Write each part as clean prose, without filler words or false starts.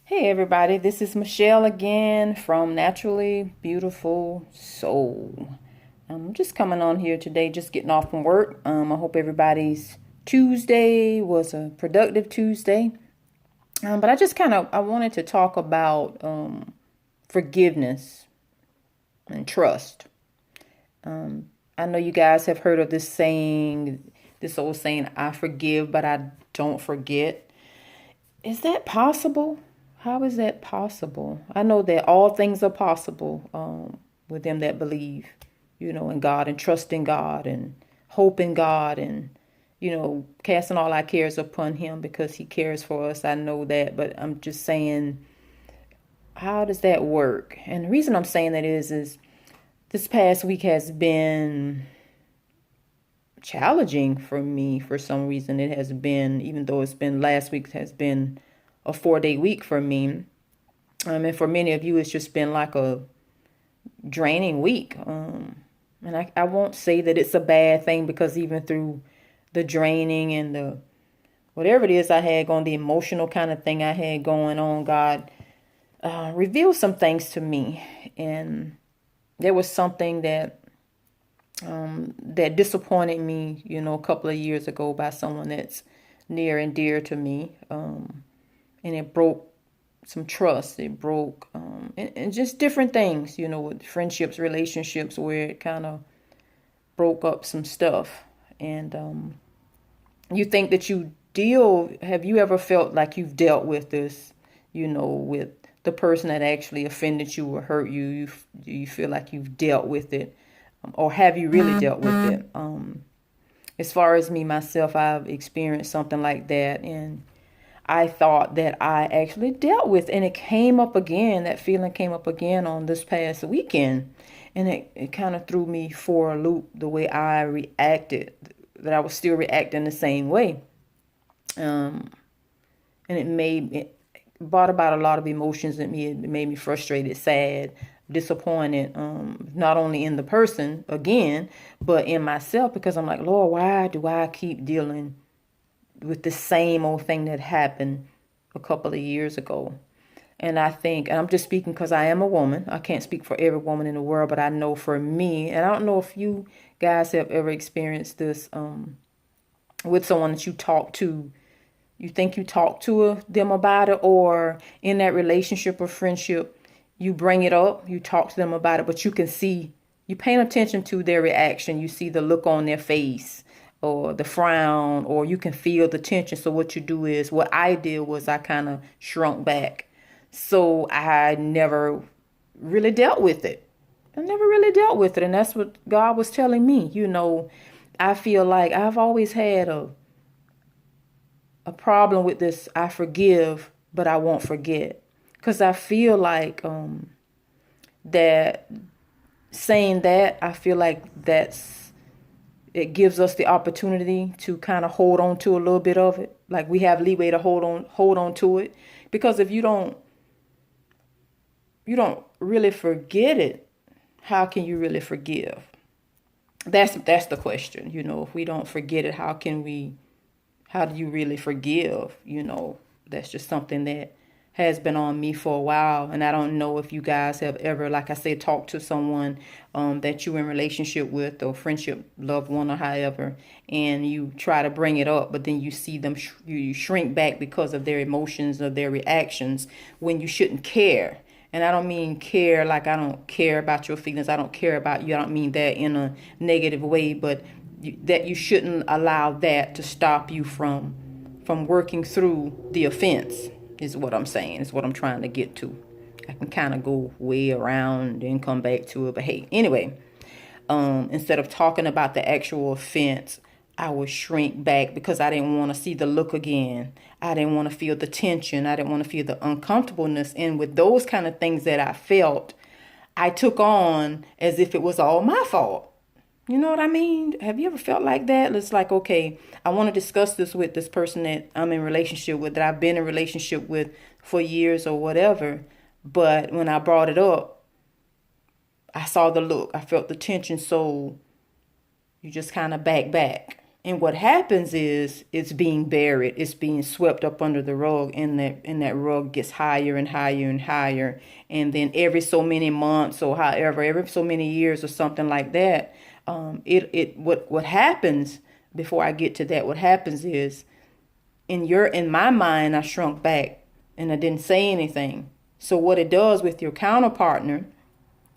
Hey everybody, this is Michelle again from Naturally Beautiful Soul. I'm just coming on here today, just getting off from work. I hope everybody's Tuesday was a productive Tuesday. But I just I wanted to talk about forgiveness and trust. I know you guys have heard of this old saying, I forgive, but I don't forget. Is that possible? How is that possible? I know that all things are possible with them that believe, in God and trust in God and hope in God and, casting all our cares upon Him because He cares for us. I know that, but I'm just saying, how does that work? And the reason I'm saying that is this past week has been challenging for me for some reason. It has been, even though it's been last week has been a 4-day week for me. And for many of you, it's just been like a draining week. And I won't say that it's a bad thing because even through the draining and the whatever it is I had going, the emotional kind of thing I had going on, God revealed some things to me. And there was something that disappointed me, a couple of years ago by someone that's near and dear to me. And it broke some trust. It broke, and just different things, with friendships, relationships, where it kind of broke up some stuff. And you think that have you ever felt like you've dealt with this, with the person that actually offended you or hurt you? You feel like you've dealt with it, or have you really dealt with it? As far as me, myself, I've experienced something like that. And I thought that I actually dealt with, and it came up again. That feeling came up again on this past weekend, and it kind of threw me for a loop the way I reacted, that I was still reacting the same way. And it brought about a lot of emotions in me. It made me frustrated, sad, disappointed, not only in the person again, but in myself, because I'm like, Lord, why do I keep dealing with the same old thing that happened a couple of years ago? And I think, and I'm just speaking because I am a woman. I can't speak for every woman in the world, but I know for me, and I don't know if you guys have ever experienced this with someone that you talk to. You think you talk to them about it, or in that relationship or friendship, you bring it up, you talk to them about it, but you can see, you paying attention to their reaction. You see the look on their face or the frown, or you can feel the tension. So what you do is, what I did was I kind of shrunk back. So I never really dealt with it. I never really dealt with it. And that's what God was telling me. I feel like I've always had a problem with this. I forgive, but I won't forget. Because I feel like that saying that, I feel like it gives us the opportunity to kind of hold on to a little bit of it. Like we have leeway to hold on to it. Because if you don't really forget it, how can you really forgive? That's the question. If we don't forget it, how do you really forgive? That's just something that has been on me for a while. And I don't know if you guys have ever, like I said, talked to someone that you're in relationship with, or friendship, loved one, or however, and you try to bring it up, but then you see them, you shrink back because of their emotions or their reactions, when you shouldn't care. And I don't mean care like I don't care about your feelings. I don't care about you. I don't mean that in a negative way, but that you shouldn't allow that to stop you from working through the offense, is what I'm saying. Is what I'm trying to get to. I can kind of go way around and come back to it, but hey, anyway, instead of talking about the actual offense, I would shrink back because I didn't want to see the look again. I didn't want to feel the tension. I didn't want to feel the uncomfortableness. And with those kind of things that I felt, I took on as if it was all my fault. You know what I mean? Have you ever felt like that? It's like, okay, I want to discuss this with this person that I'm in relationship with, that I've been in relationship with for years or whatever. But when I brought it up, I saw the look. I felt the tension. So you just kind of back. And what happens is it's being buried, it's being swept up under the rug, and that rug gets higher and higher and higher. And then every so many months or however, every so many years or something like that, what happens before I get to that, what happens is in my mind, I shrunk back and I didn't say anything. So what it does with your counterpartner,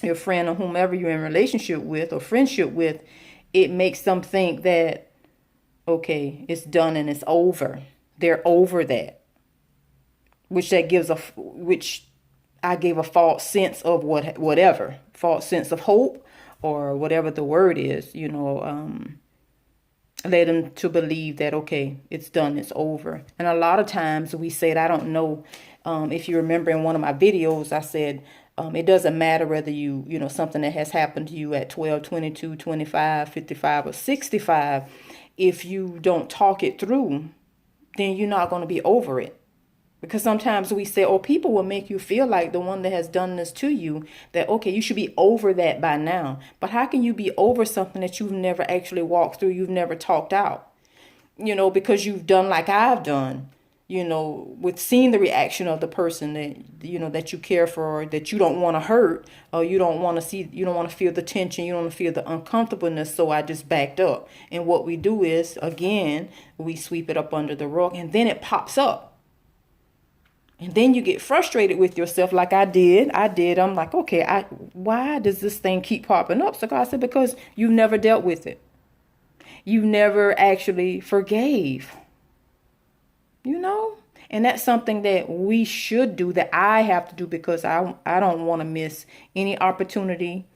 your friend, or whomever you're in relationship with or friendship with, it makes them think that, okay, it's done and it's over. They're over that, which I gave a false sense of whatever, false sense of hope or whatever the word is, led them to believe that, okay, it's done, it's over. And a lot of times we said, I don't know, if you remember in one of my videos, I said, it doesn't matter whether something that has happened to you at 12, 22, 25, 55, or 65. If you don't talk it through, then you're not going to be over it. Because sometimes we say, oh, people will make you feel like the one that has done this to you, that, okay, you should be over that by now. But how can you be over something that you've never actually walked through, you've never talked out? Because you've done like I've done, with seeing the reaction of the person that you care for, or that you don't want to hurt, or you don't want to feel the tension, you don't want to feel the uncomfortableness. So I just backed up. And what we do is, again, we sweep it up under the rug, and then it pops up. And then you get frustrated with yourself like I did. I'm like, okay, why does this thing keep popping up? So God said, because you never dealt with it. You never actually forgave. And that's something that we should do, that I have to do, because I don't want to miss any opportunity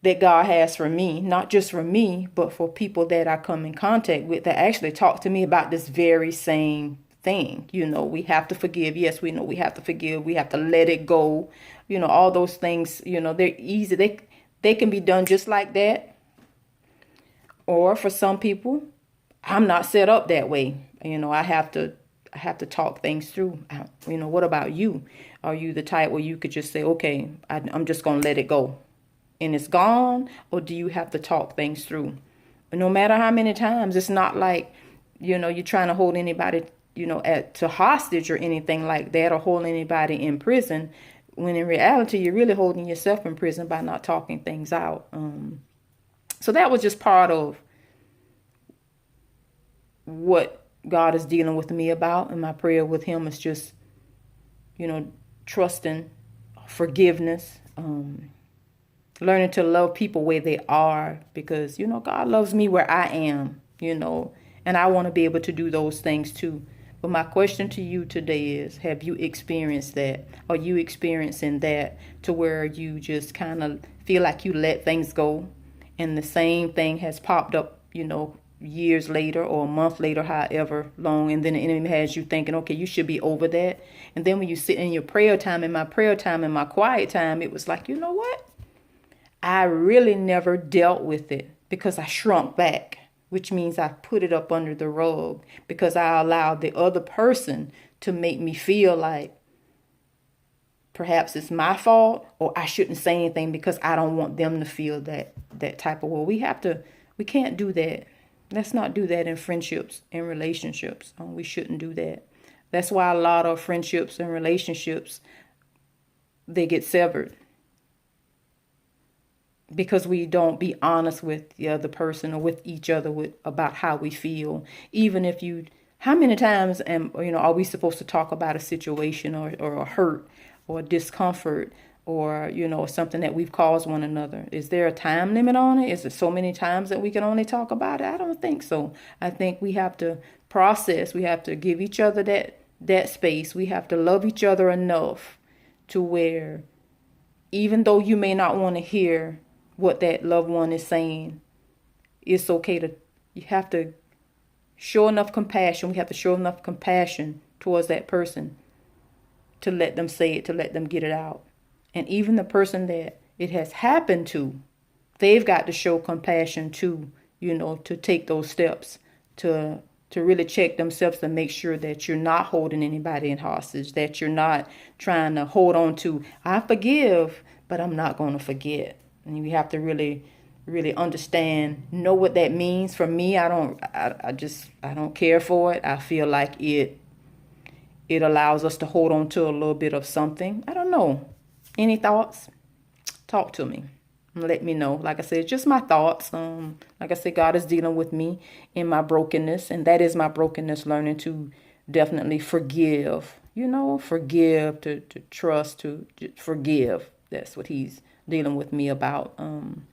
that God has for me, not just for me, but for people that I come in contact with that actually talk to me about this very same thing. We have to forgive. Yes, we know we have to forgive. We have to let it go. All those things, they're easy. They can be done just like that. Or for some people, I'm not set up that way. I have to talk things through. What about you? Are you the type where you could just say, okay, I'm just going to let it go and it's gone? Or do you have to talk things through? But no matter how many times, it's not like, you're trying to hold anybody to hostage or anything like that, or hold anybody in prison, when in reality, you're really holding yourself in prison by not talking things out. So that was just part of what God is dealing with me about. And my prayer with him is just, trusting, forgiveness, learning to love people where they are, because, God loves me where I am, and I want to be able to do those things too. But my question to you today is, have you experienced that? Are you experiencing that to where you just kind of feel like you let things go, and the same thing has popped up, years later or a month later, however long, and then the enemy has you thinking, okay, you should be over that. And then when you sit in your prayer time, in my quiet time, it was like, you know what? I really never dealt with it because I shrunk back, which means I put it up under the rug because I allowed the other person to make me feel like perhaps it's my fault, or I shouldn't say anything because I don't want them to feel that type of way. We can't do that. Let's not do that in friendships and relationships. We shouldn't do that. That's why a lot of friendships and relationships, they get severed. Because we don't be honest with the other person or with each other about how we feel. Even if how many times are we supposed to talk about a situation or a hurt or a discomfort or, something that we've caused one another? Is there a time limit on it? Is it so many times that we can only talk about it? I don't think so. I think we have to process. We have to give each other that space. We have to love each other enough to where, even though you may not want to hear what that loved one is saying, it's okay you have to show enough compassion. We have to show enough compassion towards that person to let them say it, to let them get it out. And even the person that it has happened to, they've got to show compassion too, to take those steps to really check themselves to make sure that you're not holding anybody in hostage, that you're not trying to hold on to, I forgive, but I'm not going to forget. And we have to really really understand, know what that means. For me, I don't care for it. I feel like it allows us to hold on to a little bit of something. I don't know. Any thoughts? Talk to me. Let me know. Like I said, it's just my thoughts. Like I said, God is dealing with me in my brokenness, and that is my brokenness, learning to definitely forgive. Forgive, to trust, to forgive. That's what he's dealing with me about. And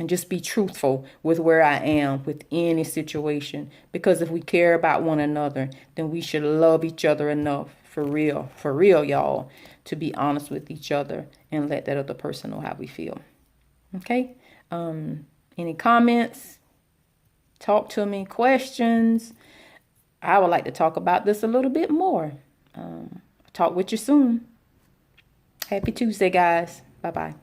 just be truthful with where I am with any situation. Because if we care about one another, then we should love each other enough, for real, y'all, to be honest with each other and let that other person know how we feel. Okay? Any comments? Talk to me. Questions? I would like to talk about this a little bit more. Talk with you soon. Happy Tuesday, guys. Bye-bye.